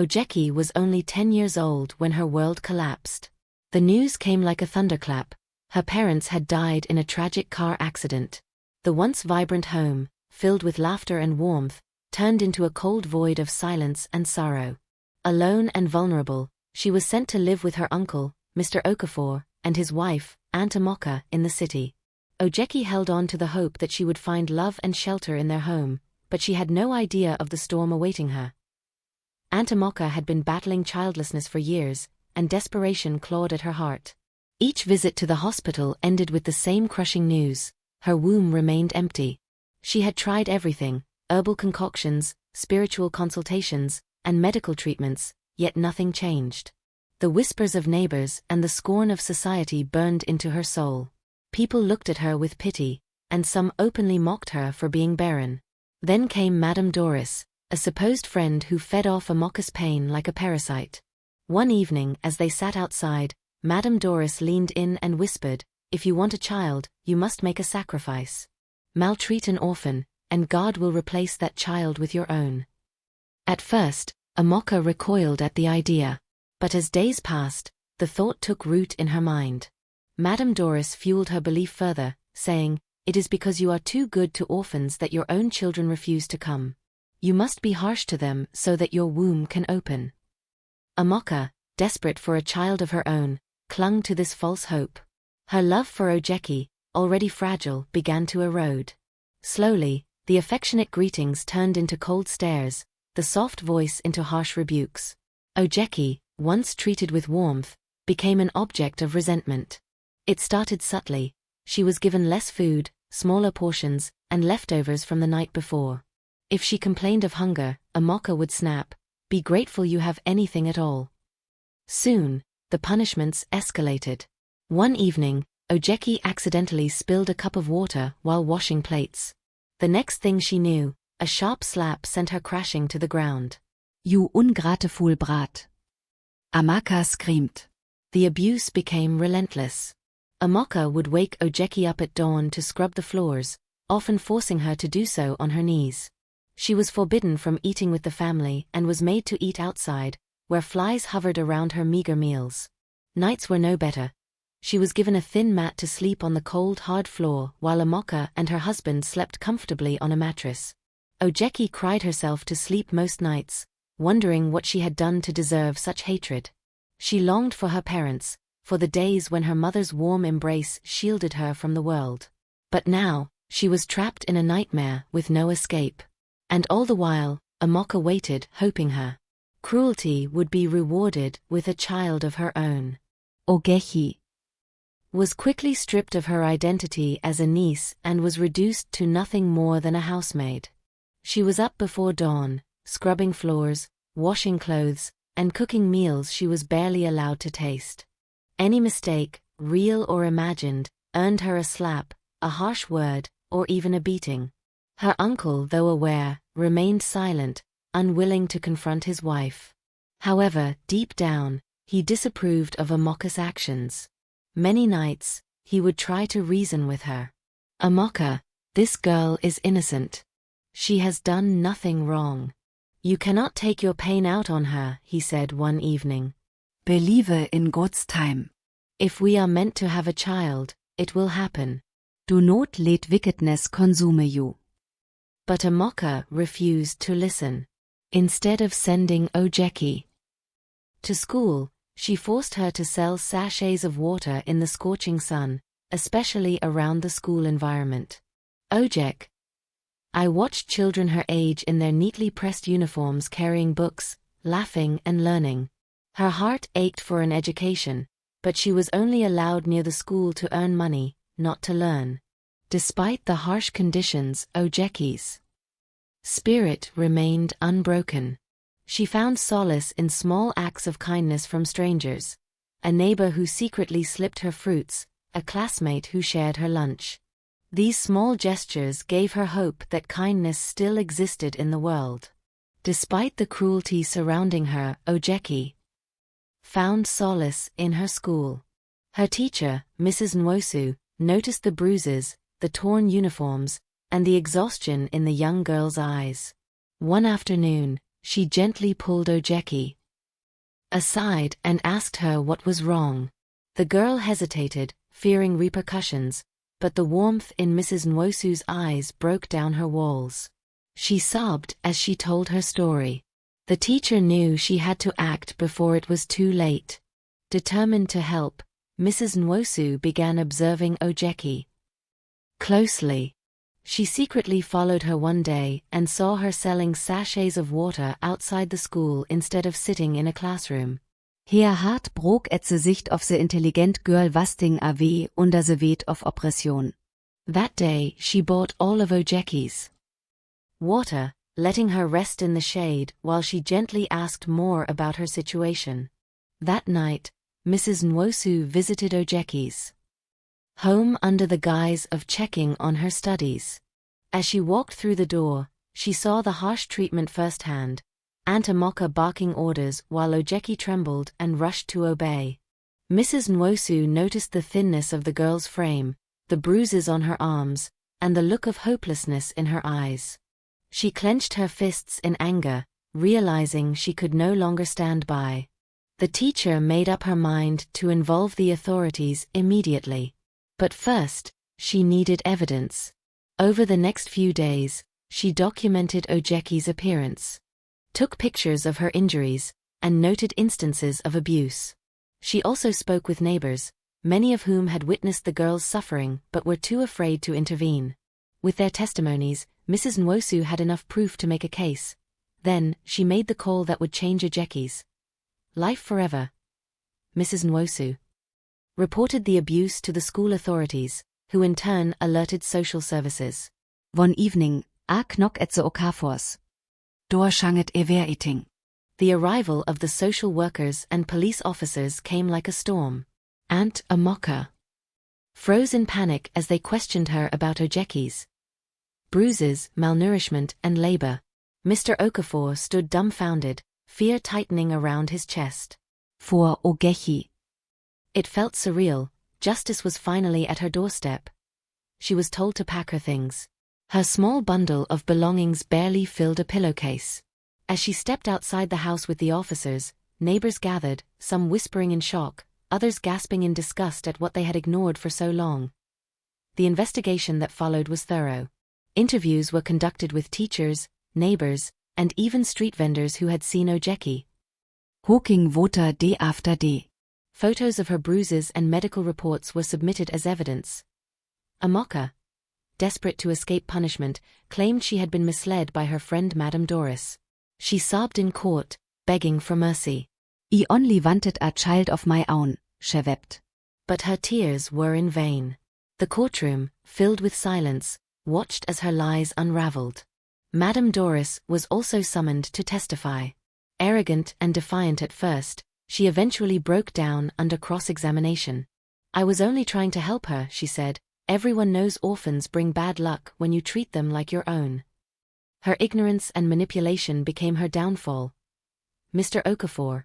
Ojeki was only 10 years old when her world collapsed. The news came like a thunderclap. Her parents had died in a tragic car accident. The once vibrant home, filled with laughter and warmth, turned into a cold void of silence and sorrow. Alone and vulnerable, she was sent to live with her uncle, Mr. Okafor, and his wife, Aunt Amoka, in the city. Ojeki held on to the hope that she would find love and shelter in their home, but she had no idea of the storm awaiting her. Aunt Amoka had been battling childlessness for years, and desperation clawed at her heart. Each visit to the hospital ended with the same crushing news: her womb remained empty. She had tried everything: herbal concoctions, spiritual consultations, and medical treatments, yet nothing changed. The whispers of neighbors and the scorn of society burned into her soul. People looked at her with pity, and some openly mocked her for being barren. Then came Madame Doris, a supposed friend who fed off Amoka's pain like a parasite. One evening as they sat outside, Madame Doris leaned in and whispered, "If you want a child, you must make a sacrifice. Maltreat an orphan, and God will replace that child with your own." At first, Amoka recoiled at the idea. But as days passed, the thought took root in her mind. Madame Doris fueled her belief further, saying, "It is because you are too good to orphans that your own children refuse to come. You must be harsh to them so that your womb can open." Amoka, desperate for a child of her own, clung to this false hope. Her love for Ojeki, already fragile, began to erode. Slowly, the affectionate greetings turned into cold stares, the soft voice into harsh rebukes. Ojeki, once treated with warmth, became an object of resentment. It started subtly. She was given less food, smaller portions, and leftovers from the night before. If she complained of hunger, Amoka would snap, "Be grateful you have anything at all." Soon, the punishments escalated. One evening, Ojeki accidentally spilled a cup of water while washing plates. The next thing she knew, a sharp slap sent her crashing to the ground. "You ungrateful brat!" Amaka screamed. The abuse became relentless. Amoka would wake Ojeki up at dawn to scrub the floors, often forcing her to do so on her knees. She was forbidden from eating with the family and was made to eat outside, where flies hovered around her meager meals. Nights were no better. She was given a thin mat to sleep on the cold, hard floor while Amoka and her husband slept comfortably on a mattress. Ojeki cried herself to sleep most nights, wondering what she had done to deserve such hatred. She longed for her parents, for the days when her mother's warm embrace shielded her from the world. But now, she was trapped in a nightmare with no escape. And all the while, Amoka waited, hoping her cruelty would be rewarded with a child of her own. Ojeki was quickly stripped of her identity as a niece and was reduced to nothing more than a housemaid. She was up before dawn, scrubbing floors, washing clothes, and cooking meals she was barely allowed to taste. Any mistake, real or imagined, earned her a slap, a harsh word, or even a beating. Her uncle, though aware, remained silent, unwilling to confront his wife. However, deep down, he disapproved of Amoka's actions. Many nights, he would try to reason with her. "Amoka, this girl is innocent. She has done nothing wrong. You cannot take your pain out on her," he said one evening. "Believe in God's time. If we are meant to have a child, it will happen. Do not let wickedness consume you." But Amoka refused to listen. Instead of sending Ojeki to school, she forced her to sell sachets of water in the scorching sun, especially around the school environment. I watched children her age in their neatly pressed uniforms carrying books, laughing and learning. Her heart ached for an education, but she was only allowed near the school to earn money, not to learn. Despite the harsh conditions, Ojeki's spirit remained unbroken. She found solace in small acts of kindness from strangers: a neighbor who secretly slipped her fruits, a classmate who shared her lunch. These small gestures gave her hope that kindness still existed in the world. Despite the cruelty surrounding her, Ojeki found solace in her school. Her teacher, Mrs. Nwosu, noticed the bruises, the torn uniforms, and the exhaustion in the young girl's eyes. One afternoon, She gently pulled Ojeki aside and asked her what was wrong. The girl hesitated, fearing repercussions, but the warmth in Mrs. Nwosu's eyes broke down her walls. She sobbed as she told her story. The teacher knew she had to act before it was too late. Determined to help, Mrs. Nwosu began observing Ojeki closely. She secretly followed her one day and saw her selling sachets of water outside the school instead of sitting in a classroom. Her hart brok et se sicht of se intelligent girl wasting away under se weight of oppression. That day she bought all of Ojeki's water, letting her rest in the shade while she gently asked more about her situation. That night, Mrs. Nwosu visited Ojeki's home under the guise of checking on her studies. As she walked through the door, she saw the harsh treatment firsthand, Aunt Amoka barking orders while Ojeki trembled and rushed to obey. Mrs. Nwosu noticed the thinness of the girl's frame, the bruises on her arms, and the look of hopelessness in her eyes. She clenched her fists in anger, realizing she could no longer stand by. The teacher made up her mind to involve the authorities immediately. But first, she needed evidence. Over the next few days, she documented Ojeki's appearance, took pictures of her injuries, and noted instances of abuse. She also spoke with neighbors, many of whom had witnessed the girl's suffering but were too afraid to intervene. With their testimonies, Mrs. Nwosu had enough proof to make a case. Then, she made the call that would change Ojeki's life forever. Mrs. Nwosu reported the abuse to the school authorities, who in turn alerted social services. One evening, a knock at the Okafors. Door shanget ever eating. The arrival of the social workers and police officers came like a storm. Aunt Amoka froze in panic as they questioned her about Ojeki's bruises, malnourishment, and labor. Mr. Okafor stood dumbfounded, fear tightening around his chest. For Ogechi. It felt surreal. Justice was finally at her doorstep. She was told to pack her things. Her small bundle of belongings barely filled a pillowcase. As she stepped outside the house with the officers, neighbors gathered, some whispering in shock, others gasping in disgust at what they had ignored for so long. The investigation that followed was thorough. Interviews were conducted with teachers, neighbors, and even street vendors who had seen Ojeki. Hawking voter day after day. Photos of her bruises and medical reports were submitted as evidence. Amoka, desperate to escape punishment, claimed she had been misled by her friend Madame Doris. She sobbed in court, begging for mercy. I only wanted a child of my own, she wept. But her tears were in vain. The courtroom, filled with silence, watched as her lies unraveled. Madame Doris was also summoned to testify. Arrogant and defiant at first, she eventually broke down under cross-examination. "I was only trying to help her," she said. "Everyone knows orphans bring bad luck when you treat them like your own." Her ignorance and manipulation became her downfall. Mr. Okafor,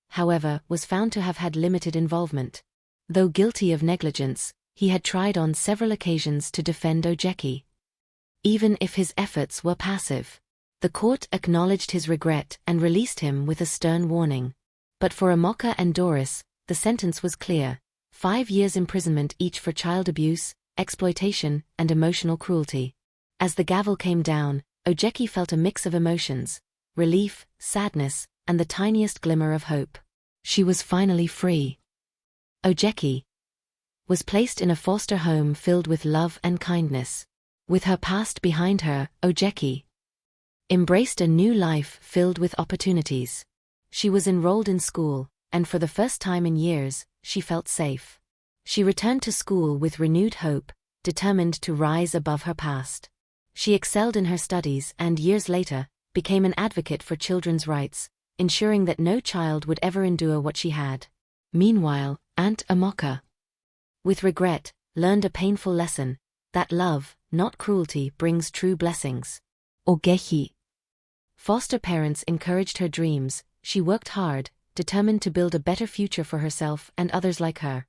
however, was found to have had limited involvement. Though guilty of negligence, he had tried on several occasions to defend Ojeki. Even if his efforts were passive, the court acknowledged his regret and released him with a stern warning. But for Amoka and Doris, the sentence was clear: 5 years imprisonment each for child abuse, exploitation, and emotional cruelty. As the gavel came down, Ojeki felt a mix of emotions: relief, sadness, and the tiniest glimmer of hope. She was finally free. Ojeki was placed in a foster home filled with love and kindness. With her past behind her, Ojeki embraced a new life filled with opportunities. She was enrolled in school, and for the first time in years, she felt safe. She returned to school with renewed hope, determined to rise above her past. She excelled in her studies and, years later, became an advocate for children's rights, ensuring that no child would ever endure what she had. Meanwhile, Aunt Amoka, with regret, learned a painful lesson: that love, not cruelty, brings true blessings. Ogechi. Foster parents encouraged her dreams. She worked hard, determined to build a better future for herself and others like her.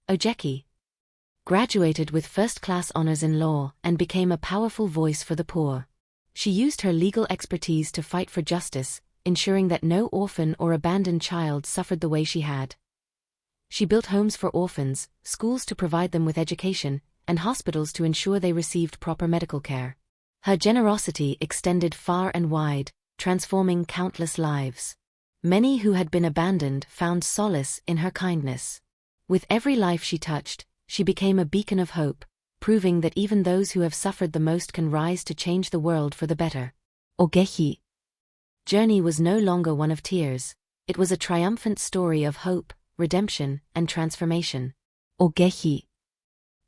Ojeki graduated with first-class honors in law and became a powerful voice for the poor. She used her legal expertise to fight for justice, ensuring that no orphan or abandoned child suffered the way she had. She built homes for orphans, schools to provide them with education, and hospitals to ensure they received proper medical care. Her generosity extended far and wide, transforming countless lives. Many who had been abandoned found solace in her kindness. With every life she touched, she became a beacon of hope, proving that even those who have suffered the most can rise to change the world for the better. Ogechi. Journey was no longer one of tears. It was a triumphant story of hope, redemption, and transformation. Ogechi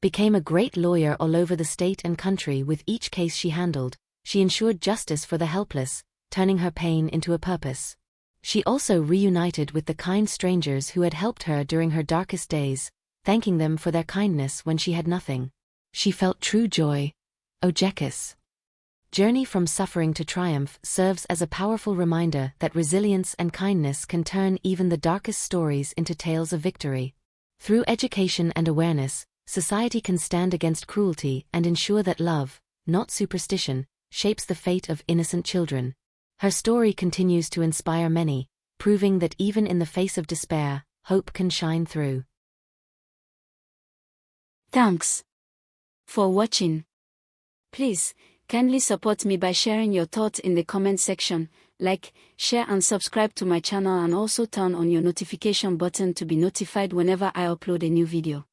became a great lawyer all over the state and country. With each case she handled, she ensured justice for the helpless, turning her pain into a purpose. She also reunited with the kind strangers who had helped her during her darkest days, thanking them for their kindness when she had nothing. She felt true joy. Ogeki's journey from suffering to triumph serves as a powerful reminder that resilience and kindness can turn even the darkest stories into tales of victory. Through education and awareness, society can stand against cruelty and ensure that love, not superstition, shapes the fate of innocent children. Her story continues to inspire many, proving that even in the face of despair, hope can shine through. Thanks for watching. Please, kindly support me by sharing your thoughts in the comment section, like, share and subscribe to my channel, and also turn on your notification button to be notified whenever I upload a new video.